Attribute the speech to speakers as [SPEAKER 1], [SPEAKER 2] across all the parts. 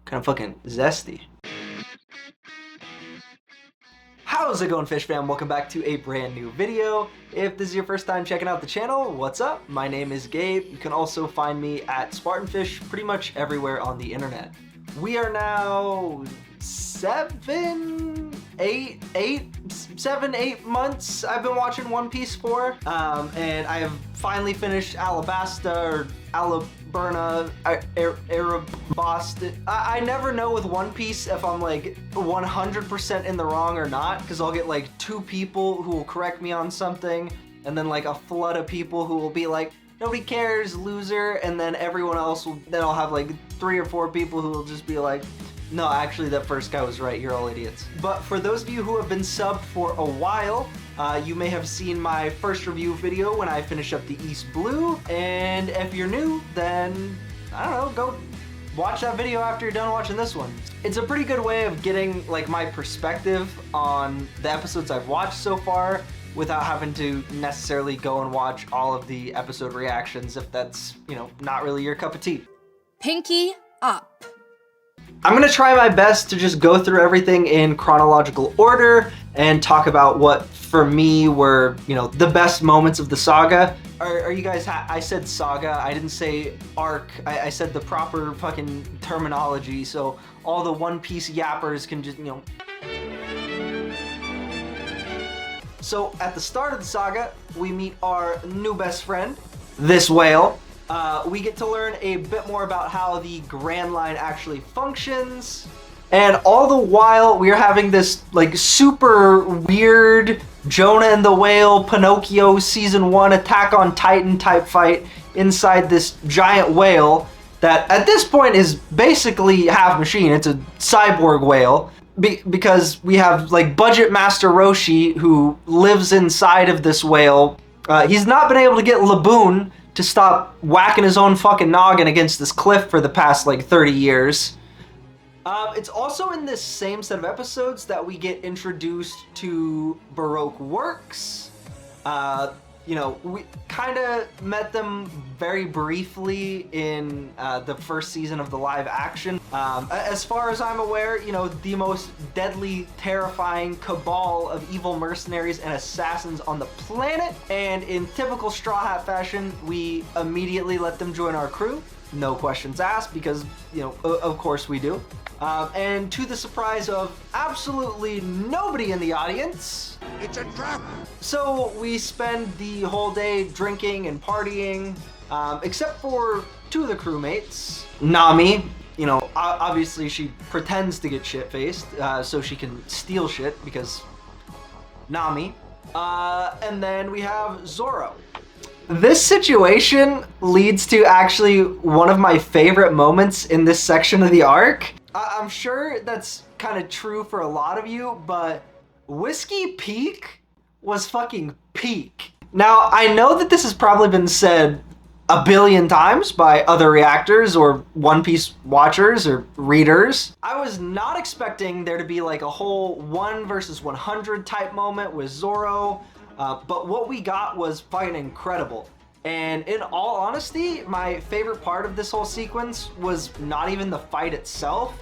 [SPEAKER 1] kind of fucking zesty. How's it going, fish fam? Welcome back to a brand new video. If this is your first time checking out the channel, what's up? My name is Gabe. You can also find me at SpartnFish pretty much everywhere on the internet. We are now 7, 8 months I've been watching One Piece for, and I have finally finished Alabasta or Alabasta I never know with One Piece if I'm like 100% in the wrong or not, because I'll get like 2 people who will correct me on something, and then like a flood of people who will be like, nobody cares, loser, and then everyone else will, then I'll have like 3 or 4 people who will just be like, no, actually that first guy was right, you're all idiots. But for those of you who have been subbed for a while, you may have seen my first review video when I finished up the East Blue, and if you're new, then, I don't know, go watch that video after you're done watching this one. It's a pretty good way of getting like my perspective on the episodes I've watched so far without having to necessarily go and watch all of the episode reactions if that's, you know, not really your cup of tea.
[SPEAKER 2] Pinky up.
[SPEAKER 1] I'm gonna try my best to just go through everything in chronological order and talk about what, for me, were, you know, the best moments of the saga. Are you guys, I said saga, I didn't say arc, I said the proper fucking terminology, so all the One Piece yappers can just, you know. So at the start of the saga, we meet our new best friend, this whale. We get to learn a bit more about how the Grand Line actually functions. And all the while, we are having this like super weird Jonah and the Whale, Pinocchio Season 1 Attack on Titan type fight inside this giant whale that at this point is basically half machine. It's a cyborg whale. Because we have like Budget Master Roshi who lives inside of this whale. He's not been able to get Laboon to stop whacking his own fucking noggin against this cliff for the past like 30 years. It's also in this same set of episodes that we get introduced to Baroque Works. You know, we kind of met them very briefly in the first season of the live action. As far as I'm aware, you know, the most deadly, terrifying cabal of evil mercenaries and assassins on the planet. And in typical Straw Hat fashion, we immediately let them join our crew. No questions asked, because, you know, of course we do. And to the surprise of absolutely nobody in the audience,
[SPEAKER 3] it's a trap!
[SPEAKER 1] So we spend the whole day drinking and partying, except for 2 of the crewmates. Nami, you know, obviously she pretends to get shit-faced, so she can steal shit, because Nami. And then we have Zoro. This situation leads to actually one of my favorite moments in this section of the arc. I'm sure that's kind of true for a lot of you, but Whiskey Peak was fucking peak. Now, I know that this has probably been said a billion times by other reactors or One Piece watchers or readers. I was not expecting there to be like a whole 1 versus 100 type moment with Zoro, but what we got was fucking incredible. And in all honesty, my favorite part of this whole sequence was not even the fight itself.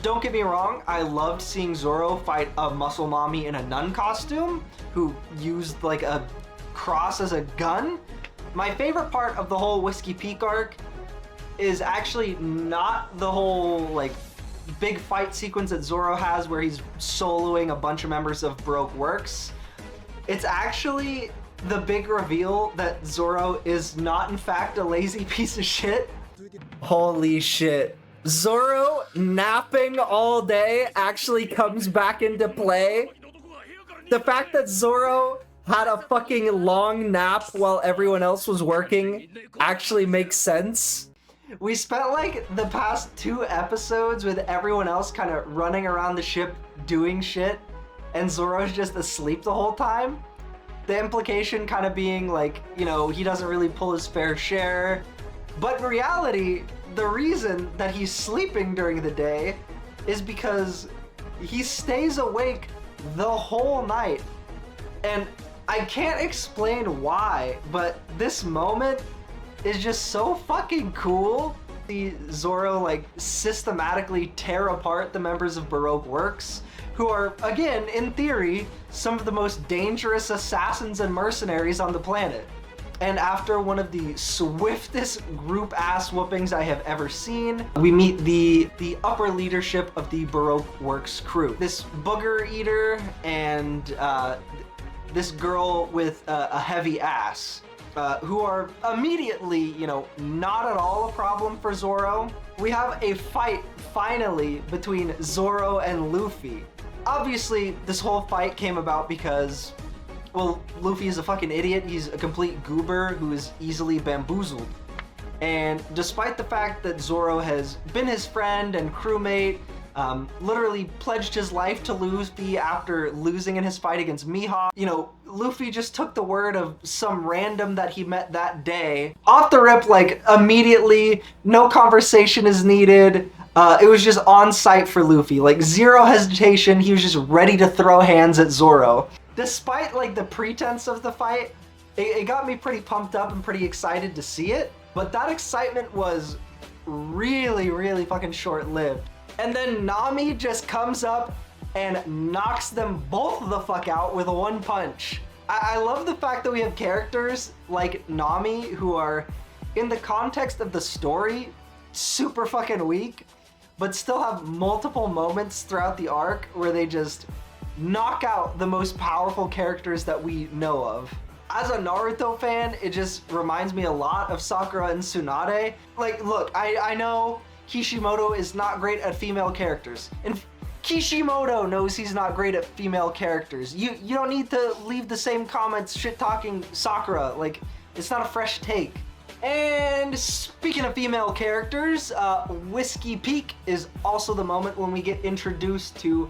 [SPEAKER 1] Don't get me wrong, I loved seeing Zoro fight a muscle mommy in a nun costume who used like a cross as a gun. My favorite part of the whole Whiskey Peak arc is actually not the whole like big fight sequence that Zoro has where he's soloing a bunch of members of Baroque Works. It's actually the big reveal that Zoro is not in fact a lazy piece of shit. Holy shit. Zoro napping all day actually comes back into play. The fact that Zoro had a fucking long nap while everyone else was working actually makes sense. We spent like the past 2 episodes with everyone else kind of running around the ship doing shit, and Zoro's just asleep the whole time. The implication kind of being like, you know, he doesn't really pull his fair share. But in reality, the reason that he's sleeping during the day is because he stays awake the whole night. And I can't explain why, but this moment is just so fucking cool See Zoro like systematically tear apart the members of Baroque Works, who are, again, in theory, some of the most dangerous assassins and mercenaries on the planet. And after one of the swiftest group ass whoopings I have ever seen, we meet the upper leadership of the Baroque Works crew. This booger eater and this girl with a heavy ass. Who are immediately, you know, not at all a problem for Zoro. We have a fight, finally, between Zoro and Luffy. Obviously, this whole fight came about because, well, Luffy is a fucking idiot. He's a complete goober who is easily bamboozled. And despite the fact that Zoro has been his friend and crewmate, literally pledged his life to Luffy after losing in his fight against Mihawk. You know, Luffy just took the word of some random that he met that day. Off the rip, like, immediately, no conversation is needed. It was just on sight for Luffy. Like, zero hesitation, he was just ready to throw hands at Zoro. Despite, like, the pretense of the fight, it got me pretty pumped up and pretty excited to see it. But that excitement was really, really fucking short-lived. And then Nami just comes up and knocks them both the fuck out with one punch. I love the fact that we have characters like Nami who are, in the context of the story, super fucking weak, but still have multiple moments throughout the arc where they just knock out the most powerful characters that we know of. As a Naruto fan, it just reminds me a lot of Sakura and Tsunade. Like, look, I know Kishimoto is not great at female characters. And Kishimoto knows he's not great at female characters. You don't need to leave the same comments shit-talking Sakura. Like, it's not a fresh take. And speaking of female characters, Whiskey Peak is also the moment when we get introduced to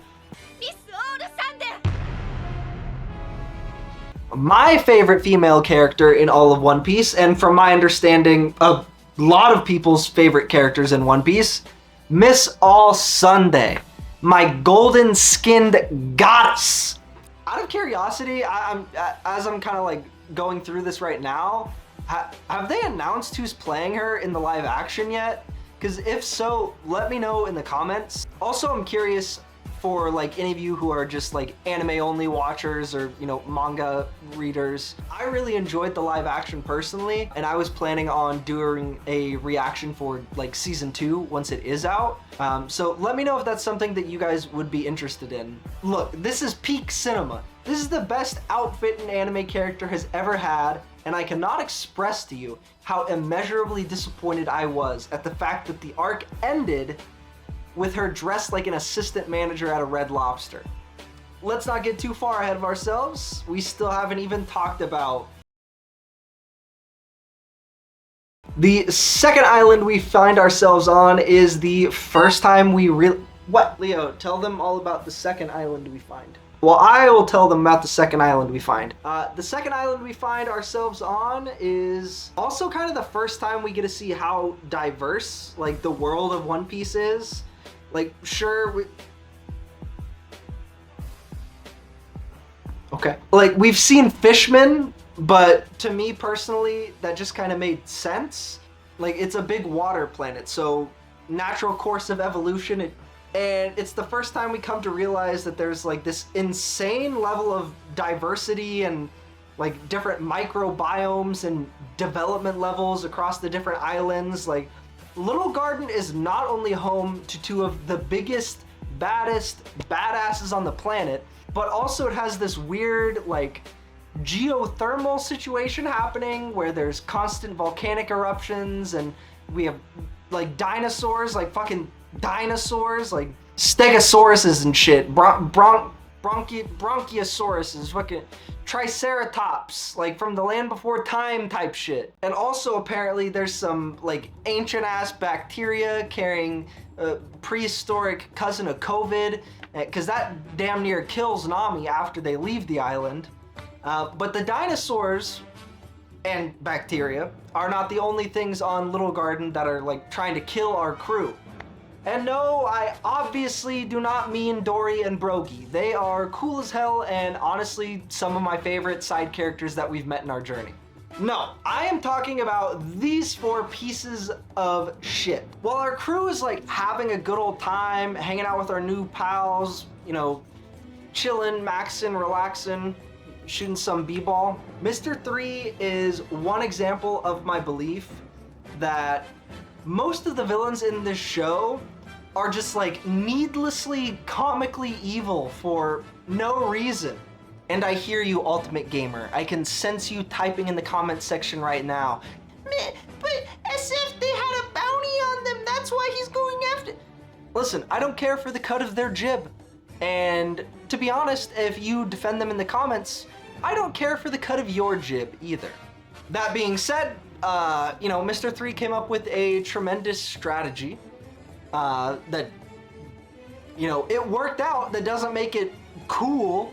[SPEAKER 1] my favorite female character in all of One Piece, and from my understanding, a lot of people's favorite characters in One Piece, Miss All Sunday, my golden-skinned goddess. Out of curiosity, as I'm kind of like going through this right now, have they announced who's playing her in the live action yet? Because if so, let me know in the comments. Also, I'm curious for like any of you who are just like anime only watchers or, you know, manga readers. I really enjoyed the live action personally, and I was planning on doing a reaction for like season 2 once it is out. So let me know if that's something that you guys would be interested in. Look, this is peak cinema. This is the best outfit an anime character has ever had, and I cannot express to you how immeasurably disappointed I was at the fact that the arc ended with her dressed like an assistant manager at a Red Lobster. Let's not get too far ahead of ourselves. We still haven't even talked about the second island we find ourselves on. Is the first time we really... What? Leo, tell them all about the second island we find. Well, I will tell them about the second island we find. The second island we find ourselves on is also kind of the first time we get to see how diverse, like, the world of One Piece is. Like, sure, okay. Like, we've seen fishmen, but to me personally, that just kind of made sense. Like, it's a big water planet, so natural course of evolution, and it's the first time we come to realize that there's like this insane level of diversity and like different microbiomes and development levels across the different islands. Like, Little Garden is not only home to two of the biggest, baddest badasses on the planet, but also it has this weird, like, geothermal situation happening where there's constant volcanic eruptions, and we have, like, dinosaurs, like fucking dinosaurs, like stegosauruses and shit, bronchiosauruses, fucking triceratops, like from the land before time type shit. And also apparently there's some like ancient ass bacteria carrying a prehistoric cousin of COVID, because that damn near kills Nami after they leave the island. But the dinosaurs and bacteria are not the only things on Little Garden that are like trying to kill our crew. And no, I obviously do not mean Dory and Brogy. They are cool as hell and honestly some of my favorite side characters that we've met in our journey. No, I am talking about these 4 pieces of shit. While our crew is like having a good old time, hanging out with our new pals, you know, chilling, maxing, relaxing, shooting some b-ball, Mr. 3 is one example of my belief that most of the villains in this show are just like needlessly comically evil for no reason. And I hear you, Ultimate Gamer. I can sense you typing in the comment section right now. Man, but as if they had a bounty on them, that's why he's going after... Listen, I don't care for the cut of their jib. And to be honest, if you defend them in the comments, I don't care for the cut of your jib either. That being said, you know, Mr. 3 came up with a tremendous strategy that, you know, it worked out. That doesn't make it cool,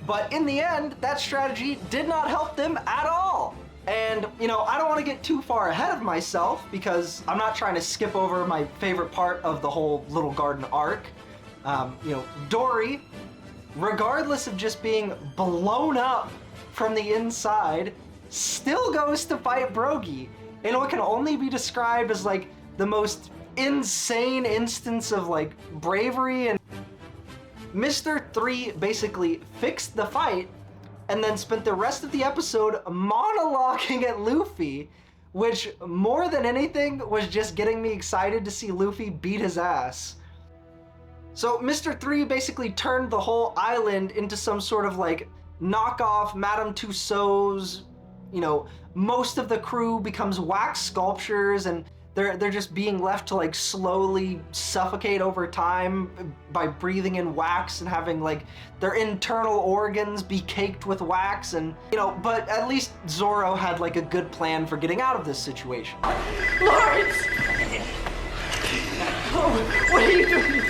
[SPEAKER 1] but in the end, that strategy did not help them at all. And, you know, I don't want to get too far ahead of myself because I'm not trying to skip over my favorite part of the whole Little Garden arc. You know, Dory, regardless of just being blown up from the inside, still goes to fight Brogy in what can only be described as like the most insane instance of like bravery. And Mr. 3 basically fixed the fight and then spent the rest of the episode monologuing at Luffy, which more than anything was just getting me excited to see Luffy beat his ass. So Mr. 3 basically turned the whole island into some sort of like knockoff Madame Tussauds. You know, most of the crew becomes wax sculptures and they're just being left to like slowly suffocate over time by breathing in wax and having like their internal organs be caked with wax. And, you know, but at least Zoro had like a good plan for getting out of this situation.
[SPEAKER 3] Lawrence! Oh, what are you doing?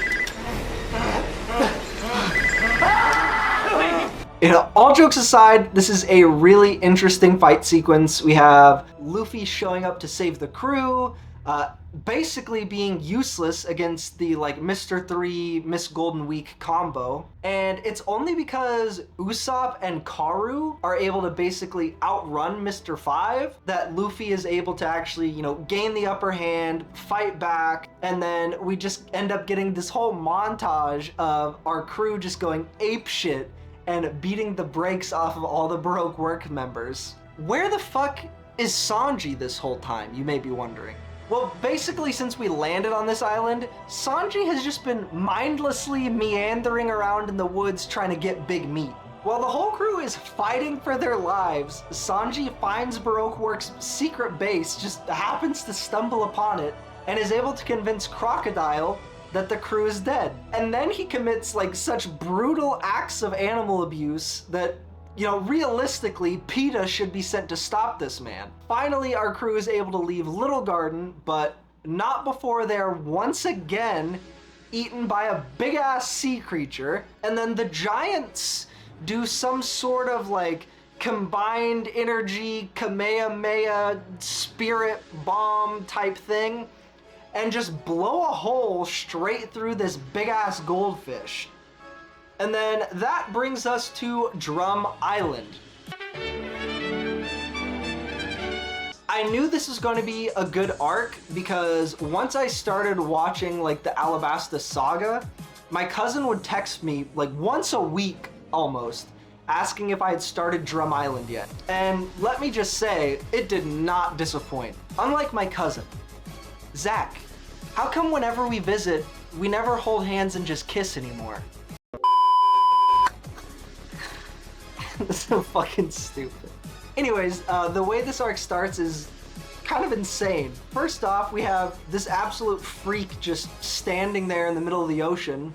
[SPEAKER 1] You know, all jokes aside, this is a really interesting fight sequence. We have Luffy showing up to save the crew, basically being useless against the like Mr. 3 Miss Golden Week combo. And it's only because Usopp and Karu are able to basically outrun Mr. 5 that Luffy is able to actually, you know, gain the upper hand, fight back, and then we just end up getting this whole montage of our crew just going apeshit and beating the brakes off of all the Baroque work members. Where the fuck is Sanji this whole time, you may be wondering? Well, basically since we landed on this island, Sanji has just been mindlessly meandering around in the woods trying to get big meat. While the whole crew is fighting for their lives, Sanji finds Baroque Works' secret base, just happens to stumble upon it, and is able to convince Crocodile that the crew is dead. And then he commits like such brutal acts of animal abuse that, you know, realistically, PETA should be sent to stop this man. Finally, our crew is able to leave Little Garden, but not before they're once again eaten by a big-ass sea creature. And then the giants do some sort of like combined energy Kamehameha spirit bomb type thing and just blow a hole straight through this big-ass goldfish. And then that brings us to Drum Island. I knew this was going to be a good arc because once I started watching like the Alabasta Saga, my cousin would text me like once a week almost, asking if I had started Drum Island yet. And let me just say, it did not disappoint. Unlike my cousin, Zach, how come whenever we visit, we never hold hands and just kiss anymore? This is so fucking stupid. Anyways, the way this arc starts is kind of insane. First off, we have this absolute freak just standing there in the middle of the ocean.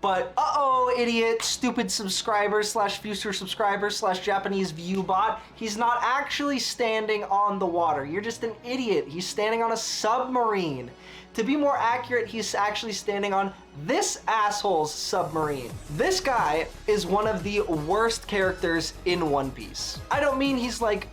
[SPEAKER 1] But uh-oh, idiot, stupid subscriber slash future subscriber slash Japanese view bot. He's not actually standing on the water. You're just an idiot. He's standing on a submarine. To be more accurate, he's actually standing on this asshole's submarine. This guy is one of the worst characters in One Piece. I don't mean he's like,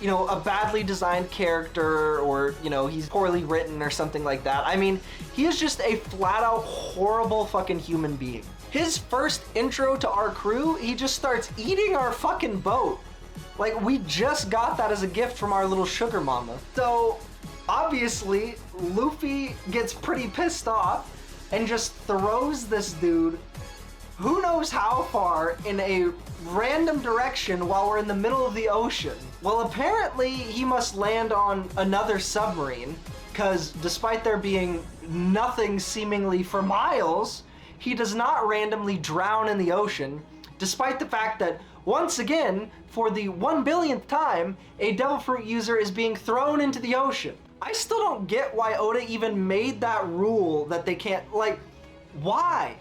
[SPEAKER 1] you know, a badly designed character or, you know, he's poorly written or something like that. I mean, he is just a flat out horrible fucking human being. His first intro to our crew, he just starts eating our fucking boat. Like, we just got that as a gift from our little sugar mama. So, obviously, Luffy gets pretty pissed off and just throws this dude who knows how far in a random direction while we're in the middle of the ocean. Well, apparently he must land on another submarine, because despite there being nothing seemingly for miles, he does not randomly drown in the ocean, despite the fact that, once again, for the 1 billionth time, a Devil Fruit user is being thrown into the ocean. I still don't get why Oda even made that rule that they can't, like, why?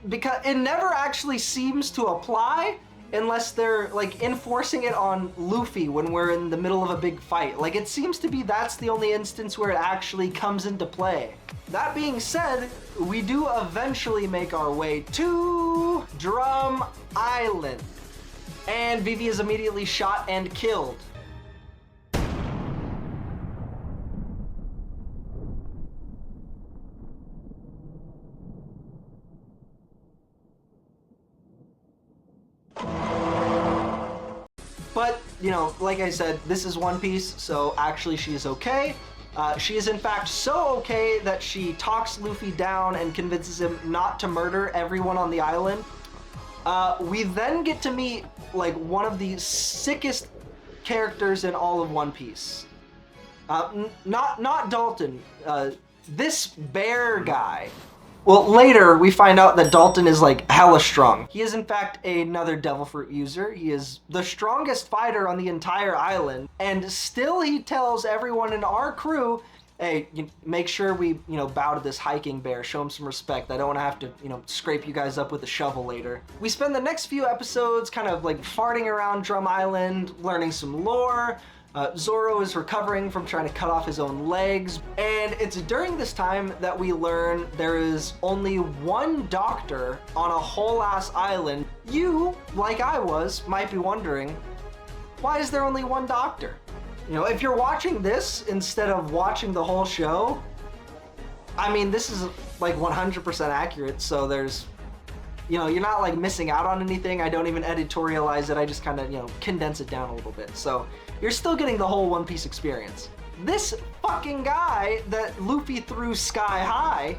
[SPEAKER 1] Because it never actually seems to apply unless they're like enforcing it on Luffy when we're in the middle of a big fight. Like, it seems to be that's the only instance where it actually comes into play. That being said, we do eventually make our way to Drum Island, and Vivi is immediately shot and killed. But, you know, like I said, this is One Piece, so actually she is okay. She is in fact so okay that she talks Luffy down and convinces him not to murder everyone on the island. We then get to meet like one of the sickest characters in all of One Piece. Not Dalton, this bear guy. Well, later we find out that Dalton is like hella strong. He is in fact another Devil Fruit user. He is the strongest fighter on the entire island, and still he tells everyone in our crew, hey, make sure we, bow to this hiking bear, show him some respect. I don't want to have to, scrape you guys up with a shovel later. We spend the next few episodes kind of like farting around Drum Island, learning some lore. Zoro is recovering from trying to cut off his own legs, and it's during this time that we learn there is only one doctor on a whole ass island. You, like I was, might be wondering, why is there only one doctor? If you're watching this instead of watching the whole show, I mean, this is like 100% accurate, so there's, you're not like missing out on anything. I don't even editorialize it. I just kind of, condense it down a little bit. So you're still getting the whole One Piece experience. This fucking guy that Luffy threw sky high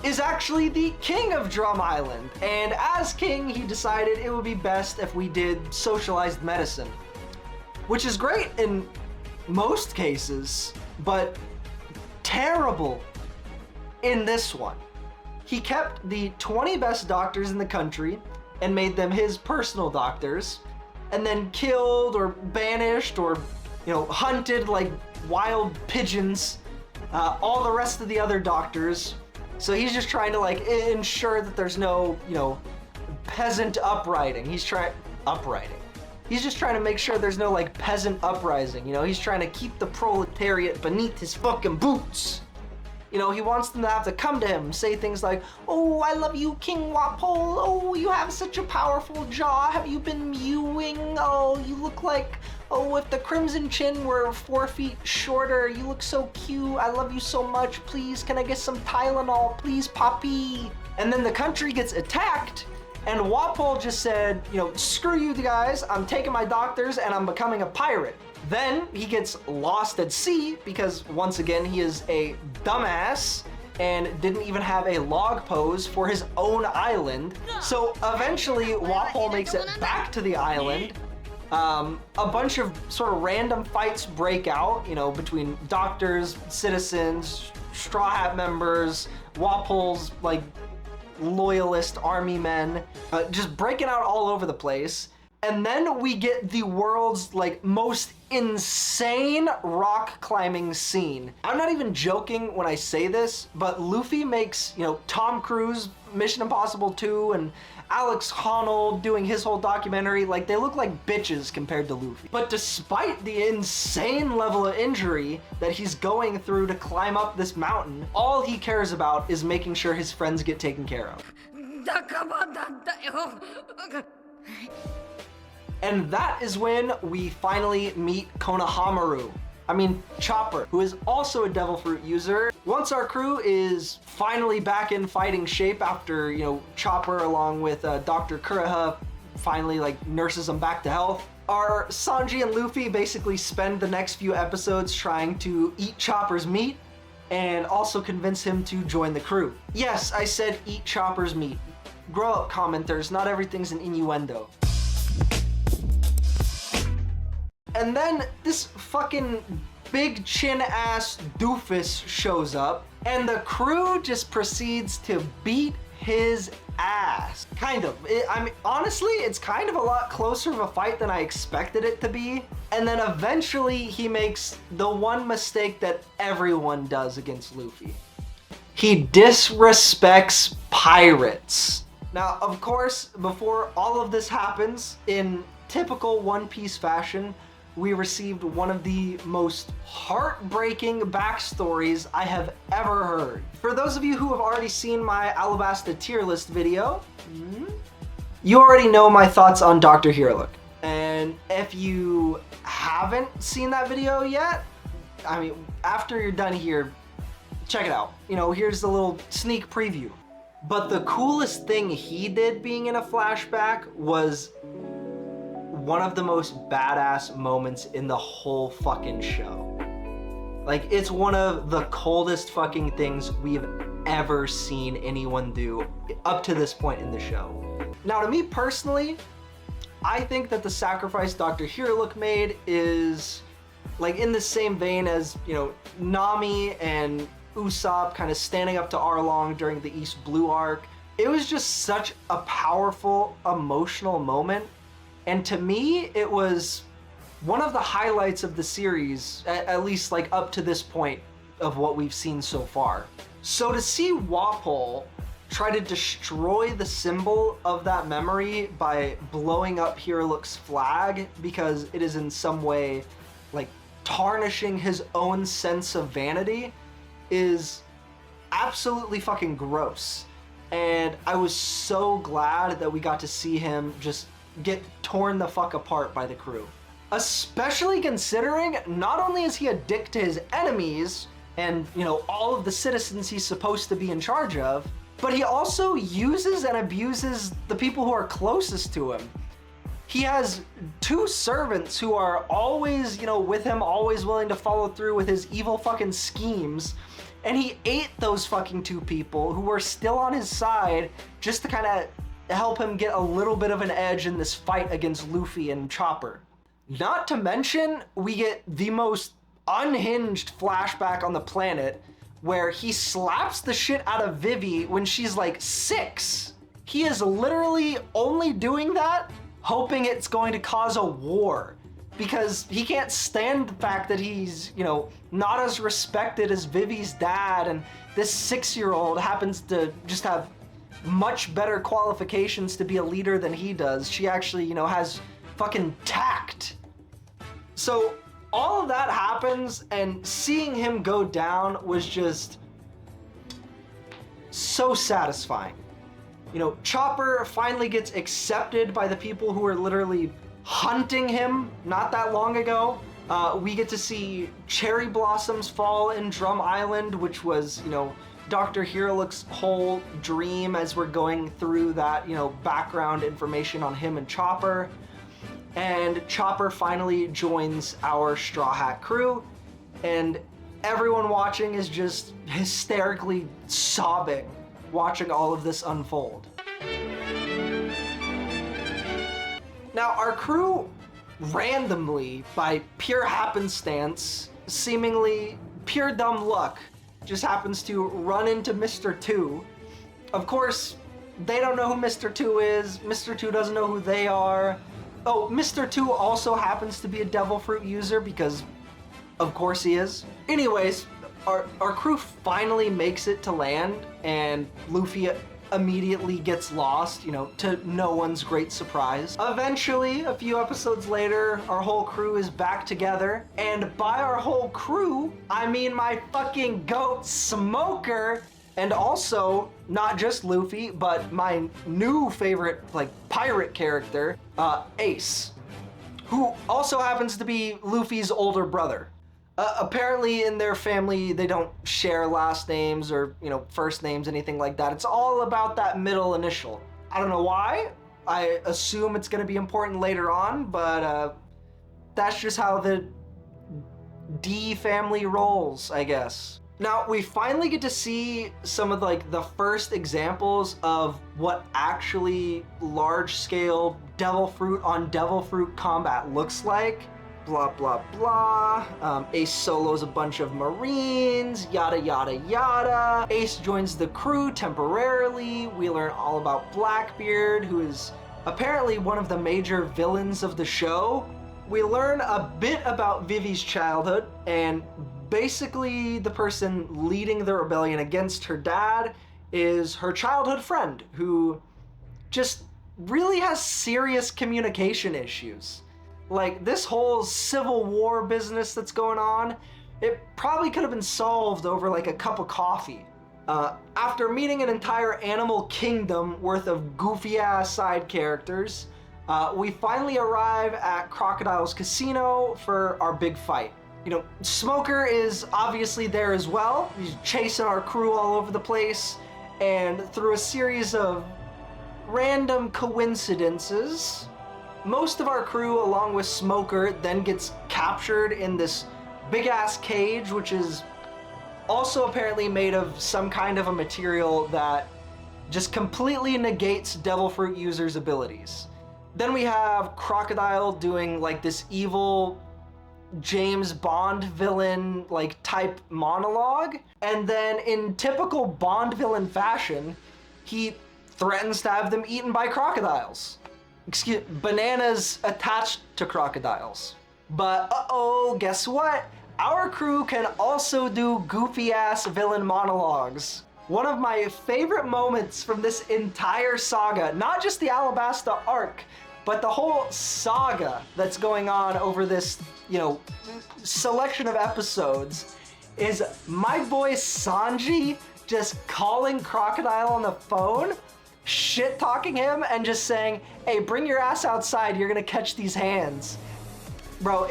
[SPEAKER 1] is actually the king of Drum Island. And as king, he decided it would be best if we did socialized medicine, which is great in most cases, but terrible in this one. He kept the 20 best doctors in the country and made them his personal doctors, and then killed or banished or, hunted like wild pigeons all the rest of the other doctors. So he's just trying to like ensure that there's no, peasant uprising. He's just trying to make sure there's no like peasant uprising. He's trying to keep the proletariat beneath his fucking boots. He wants them to have to come to him, say things like, oh, I love you, King Wapol. Oh, you have such a powerful jaw. Have you been mewing? Oh, you look like, oh, if the Crimson Chin were 4 feet shorter, you look so cute. I love you so much. Please, can I get some Tylenol? Please, Poppy. And then the country gets attacked, and Wapol just said, screw you guys. I'm taking my doctors and I'm becoming a pirate. Then he gets lost at sea because, once again, he is a dumbass and didn't even have a log pose for his own island. So eventually, Wapol makes it back to the island. A bunch of sort of random fights break out, between doctors, citizens, Straw Hat members, Wapol's, like, loyalist army men, just breaking out all over the place. And then we get the world's like most insane rock climbing scene. I'm not even joking when I say this, but Luffy makes, Tom Cruise, Mission Impossible 2, and Alex Honnold doing his whole documentary, like they look like bitches compared to Luffy. But despite the insane level of injury that he's going through to climb up this mountain, all he cares about is making sure his friends get taken care of. And that is when we finally meet Chopper, who is also a Devil Fruit user. Once our crew is finally back in fighting shape after, Chopper along with Dr. Kuroha finally like nurses him back to health, Our Sanji and Luffy basically spend the next few episodes trying to eat Chopper's meat and also convince him to join the crew. Yes, I said eat Chopper's meat. Grow up, commenters, not everything's an innuendo. And then this fucking big chin ass doofus shows up and the crew just proceeds to beat his ass. Kind of. I mean, honestly, it's kind of a lot closer of a fight than I expected it to be. And then eventually he makes the one mistake that everyone does against Luffy. He disrespects pirates. Now, of course, before all of this happens, in typical One Piece fashion, we received one of the most heartbreaking backstories I have ever heard. For those of you who have already seen my Alabasta tier list video, you already know my thoughts on Dr. Heroic. And if you haven't seen that video yet, I mean, after you're done here, check it out. You know, here's a little sneak preview. But the coolest thing he did being in a flashback was one of the most badass moments in the whole fucking show. Like, it's one of the coldest fucking things we've ever seen anyone do up to this point in the show. Now, to me personally, I think that the sacrifice Dr. Heroic made is like in the same vein as, you know, Nami and Usopp kind of standing up to Arlong during the East Blue arc. It was just such a powerful, emotional moment. And to me, it was one of the highlights of the series, at least like up to this point of what we've seen so far. So to see Wapol try to destroy the symbol of that memory by blowing up Heroic's flag because it is in some way like tarnishing his own sense of vanity is absolutely fucking gross. And I was so glad that we got to see him just get torn the fuck apart by the crew. Especially considering not only is he a dick to his enemies and, you know, all of the citizens he's supposed to be in charge of, but he also uses and abuses the people who are closest to him. He has two servants who are always, you know, with him, always willing to follow through with his evil fucking schemes. And he ate those fucking two people who were still on his side just to kind of help him get a little bit of an edge in this fight against Luffy and Chopper. Not to mention, we get the most unhinged flashback on the planet where he slaps the shit out of Vivi when she's like 6. He is literally only doing that hoping it's going to cause a war because he can't stand the fact that he's, you know, not as respected as Vivi's dad, and this 6-year-old happens to just have much better qualifications to be a leader than he does. She actually, you know, has fucking tact. So all of that happens, and seeing him go down was just so satisfying. You know, Chopper finally gets accepted by the people who were literally hunting him not that long ago. We get to see cherry blossoms fall in Drum Island, which was, you know, Dr. Heroic's whole dream as we're going through that, you know, background information on him and Chopper. And Chopper finally joins our Straw Hat crew, and everyone watching is just hysterically sobbing watching all of this unfold. Now, our crew randomly, by pure happenstance, seemingly pure dumb luck, just happens to run into Mr. 2. Of course, they don't know who Mr. 2 is, Mr. 2 doesn't know who they are. Oh, Mr. 2 also happens to be a devil fruit user because of course he is. Anyways, our crew finally makes it to land, and Luffy immediately gets lost, you know, to no one's great surprise. Eventually, a few episodes later, our whole crew is back together, and by our whole crew, I mean my fucking goat Smoker, and also not just Luffy, but my new favorite, like, pirate character, Ace, who also happens to be Luffy's older brother. Apparently in their family, they don't share last names or, you know, first names, anything like that. It's all about that middle initial. I don't know why. I assume it's going to be important later on, but that's just how the D family rolls, I guess. Now, we finally get to see some of like the first examples of what actually large-scale devil fruit on devil fruit combat looks like. Blah, blah, blah. Ace solos a bunch of Marines, yada, yada, yada. Ace joins the crew temporarily. We learn all about Blackbeard, who is apparently one of the major villains of the show. We learn a bit about Vivi's childhood, and basically the person leading the rebellion against her dad is her childhood friend, who just really has serious communication issues. Like, this whole Civil War business that's going on, it probably could have been solved over like a cup of coffee. After meeting an entire animal kingdom worth of goofy-ass side characters, we finally arrive at Crocodile's casino for our big fight. You know, Smoker is obviously there as well. He's chasing our crew all over the place, and through a series of random coincidences, most of our crew, along with Smoker, then gets captured in this big-ass cage, which is also apparently made of some kind of a material that just completely negates Devil Fruit users' abilities. Then we have Crocodile doing like this evil James Bond villain like type monologue, and then in typical Bond villain fashion, he threatens to have them eaten by crocodiles. Bananas attached to crocodiles. But uh-oh, guess what? Our crew can also do goofy-ass villain monologues. One of my favorite moments from this entire saga, not just the Alabasta arc, but the whole saga that's going on over this, you know, selection of episodes, is my boy Sanji just calling Crocodile on the phone, shit-talking him, and just saying, hey, bring your ass outside, you're gonna catch these hands. Bro,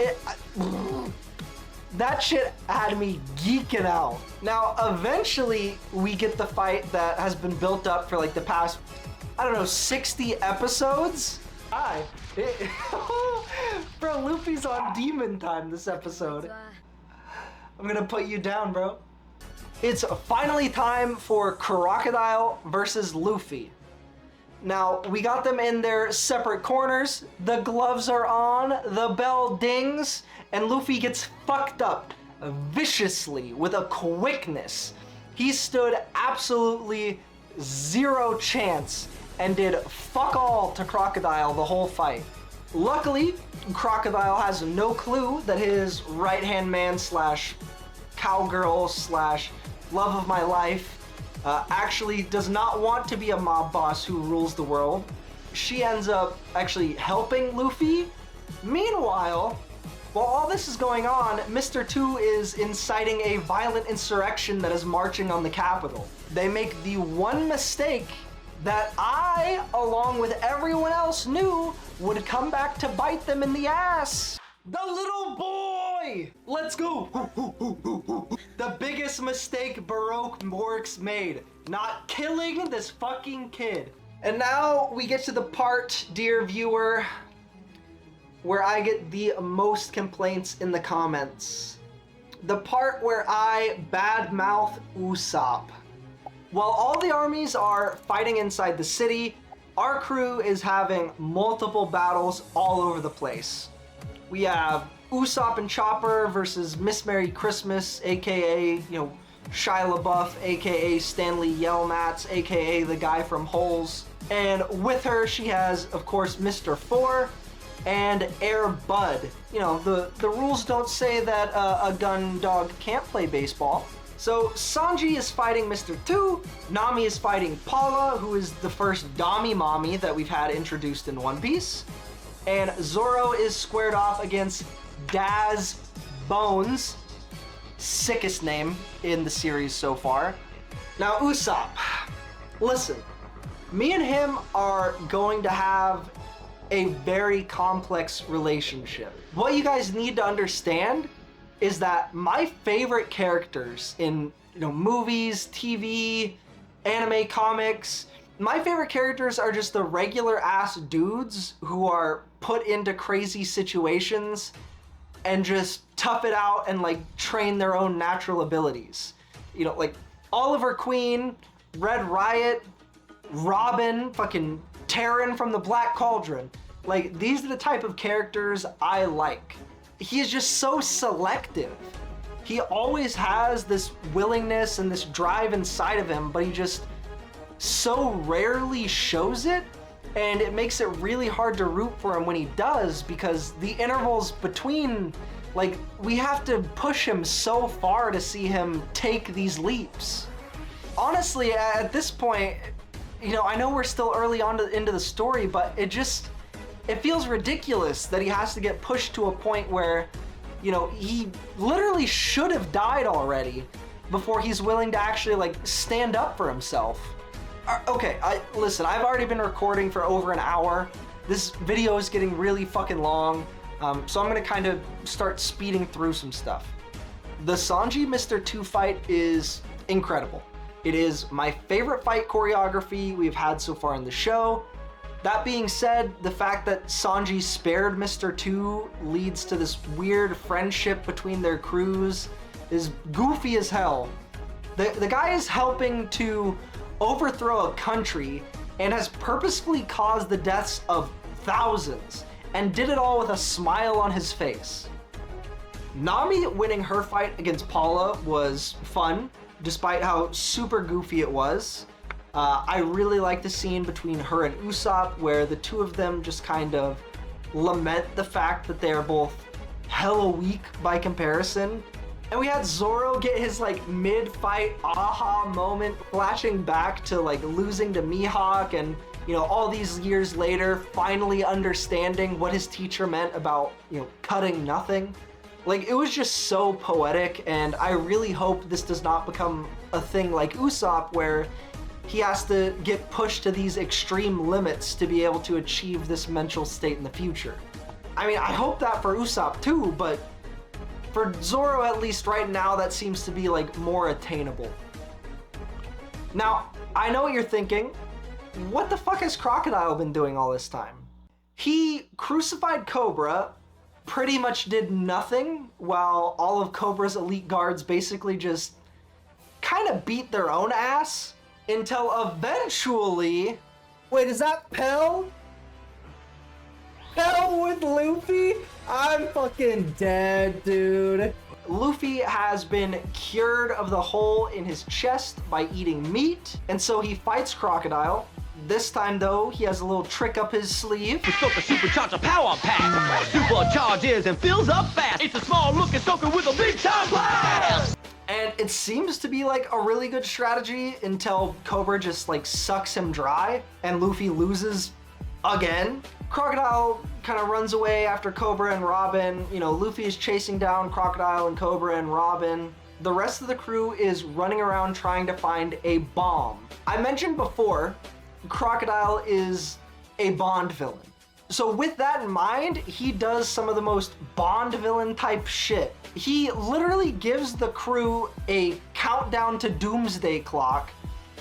[SPEAKER 1] that shit had me geeking out. Now, eventually, we get the fight that has been built up for like the past, I don't know, 60 episodes? Hi. Bro, Luffy's on demon time this episode. I'm gonna put you down, bro. It's finally time for Crocodile versus Luffy. Now, we got them in their separate corners, the gloves are on, the bell dings, and Luffy gets fucked up viciously with a quickness. He stood absolutely zero chance and did fuck all to Crocodile the whole fight. Luckily, Crocodile has no clue that his right-hand man slash cowgirl slash love of my life actually does not want to be a mob boss who rules the world. She ends up actually helping Luffy. Meanwhile, while all this is going on, Mr. 2 is inciting a violent insurrection that is marching on the capital. They make the one mistake that I, along with everyone else, knew would come back to bite them in the ass. The little boy! Let's go! The biggest mistake Baroque Works made. Not killing this fucking kid. And now we get to the part, dear viewer, where I get the most complaints in the comments. The part where I badmouth Usopp. While all the armies are fighting inside the city, our crew is having multiple battles all over the place. We have Usopp and Chopper versus Miss Merry Christmas, aka, Shia LaBeouf, aka Stanley Yelnats, aka the guy from Holes. And with her, she has, of course, Mr. 4 and Air Bud. The rules don't say that a gun dog can't play baseball. So Sanji is fighting Mr. 2, Nami is fighting Paula, who is the first Dami Mommy that we've had introduced in One Piece, and Zoro is squared off against Daz Bones, sickest name in the series so far. Now Usopp, listen, me and him are going to have a very complex relationship. What you guys need to understand is that my favorite characters in movies, TV, anime, comics, My favorite characters are just the regular ass dudes who are put into crazy situations and just tough it out and like train their own natural abilities. You know, like Oliver Queen, Red Riot, Robin, fucking Terran from the Black Cauldron. Like, these are the type of characters I like. He is just so selective. He always has this willingness and this drive inside of him, but he just so rarely shows it, and it makes it really hard to root for him when he does, because the intervals between, like, we have to push him so far to see him take these leaps. Honestly, at this point, you know, I know we're still early on into the story, but it feels ridiculous that he has to get pushed to a point where, you know, he literally should have died already before he's willing to actually like stand up for himself. Okay, listen, I've already been recording for over an hour. This video is getting really fucking long, so I'm gonna kind of start speeding through some stuff. The Sanji Mr. 2 fight is incredible. It is my favorite fight choreography we've had so far in the show. That being said, the fact that Sanji spared Mr. 2 leads to this weird friendship between their crews is goofy as hell. The guy is helping to overthrow a country and has purposefully caused the deaths of thousands and did it all with a smile on his face. Nami winning her fight against Paula was fun, despite how super goofy it was. I really like the scene between her and Usopp where the two of them just kind of lament the fact that they're both hella weak by comparison. And we had Zoro get his like mid-fight aha moment, flashing back to like losing to Mihawk and, you know, all these years later finally understanding what his teacher meant about, you know, cutting nothing. Like, it was just so poetic, and I really hope this does not become a thing like Usopp where he has to get pushed to these extreme limits to be able to achieve this mental state in the future. I mean, I hope that for Usopp too, but for Zoro, at least right now, that seems to be like more attainable. Now, I know what you're thinking. What the fuck has Crocodile been doing all this time? He crucified Cobra, pretty much did nothing, while all of Cobra's elite guards basically just kind of beat their own ass until eventually... Wait, is that Pell? Pell with Luffy? I'm fucking dead, dude. Luffy has been cured of the hole in his chest by eating meat, and so he fights Crocodile. This time, though, he has a little trick up his sleeve.
[SPEAKER 4] It's got the supercharger power pack. Supercharges and fills up fast. It's a small looking token with a big time blast.
[SPEAKER 1] And it seems to be like a really good strategy until Cobra just like sucks him dry and Luffy loses again. Crocodile kind of runs away after Cobra and Robin. You know, Luffy is chasing down Crocodile and Cobra and Robin. The rest of the crew is running around trying to find a bomb. I mentioned before, Crocodile is a Bond villain. So with that in mind, he does some of the most Bond villain type shit. He literally gives the crew a countdown to doomsday clock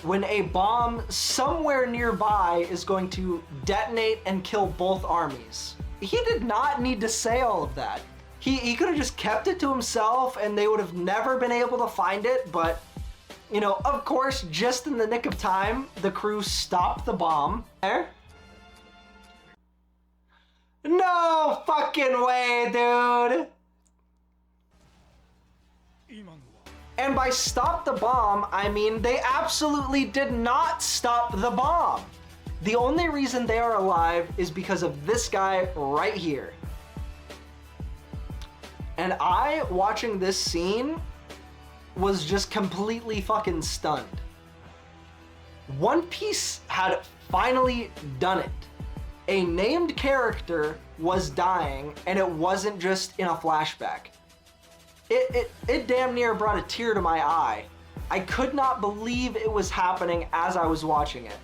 [SPEAKER 1] when a bomb somewhere nearby is going to detonate and kill both armies. He did not need to say all of that. He could have just kept it to himself and they would have never been able to find it, but you know, of course, just in the nick of time, the crew stopped the bomb. There. No fucking way, dude! And by stop the bomb, I mean they absolutely did not stop the bomb. The only reason they are alive is because of this guy right here. And I, watching this scene, was just completely fucking stunned. One Piece had finally done it. A named character was dying, and it wasn't just in a flashback. It damn near brought a tear to my eye. I could not believe it was happening as I was watching it.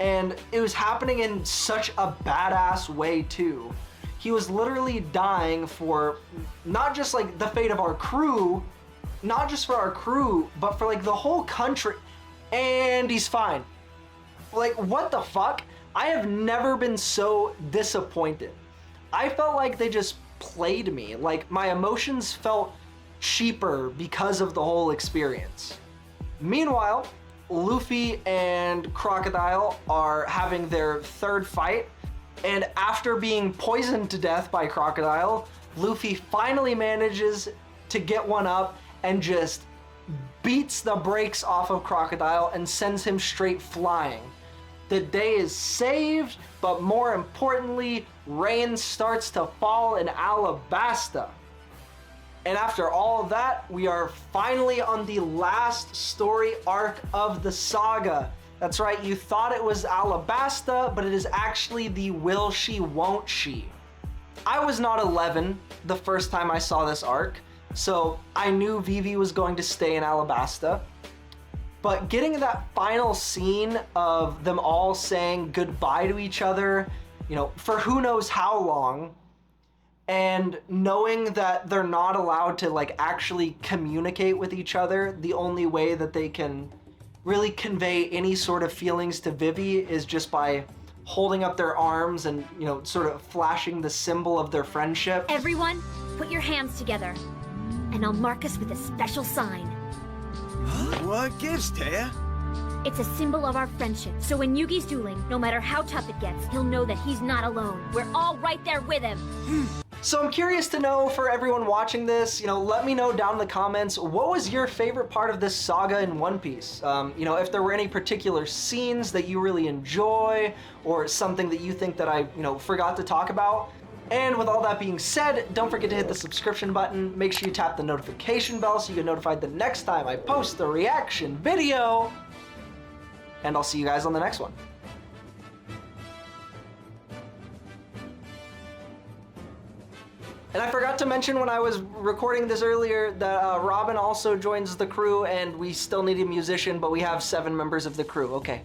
[SPEAKER 1] And it was happening in such a badass way too. He was literally dying for not just like the fate of our crew, not just for our crew, but for like the whole country. And he's fine. Like, what the fuck? I have never been so disappointed. I felt like they just played me. Like, my emotions felt cheaper because of the whole experience. Meanwhile, Luffy and Crocodile are having their third fight, and after being poisoned to death by Crocodile, Luffy finally manages to get one up and just beats the brakes off of Crocodile and sends him straight flying. The day is saved, but more importantly, rain starts to fall in Alabasta. And after all of that, we are finally on the last story arc of the saga. That's right, you thought it was Alabasta, but it is actually the will she, won't she. I was not 11 the first time I saw this arc, so I knew Vivi was going to stay in Alabasta. But getting that final scene of them all saying goodbye to each other, you know, for who knows how long, and knowing that they're not allowed to like actually communicate with each other, the only way that they can really convey any sort of feelings to Vivi is just by holding up their arms and, you know, sort of flashing the symbol of their friendship.
[SPEAKER 5] Everyone, put your hands together, and I'll mark us with a special sign.
[SPEAKER 6] What gives, Taya?
[SPEAKER 5] It's a symbol of our friendship, so when Yugi's dueling, no matter how tough it gets, he'll know that he's not alone. We're all right there with him.
[SPEAKER 1] So I'm curious to know, for everyone watching this, you know, let me know down in the comments, what was your favorite part of this saga in One Piece? You know, if there were any particular scenes that you really enjoy, or something that you think that I, you know, forgot to talk about. And with all that being said, don't forget to hit the subscription button. Make sure you tap the notification bell so you get notified the next time I post the reaction video. And I'll see you guys on the next one. And I forgot to mention when I was recording this earlier that Robin also joins the crew, and we still need a musician, but we have 7 members of the crew. Okay.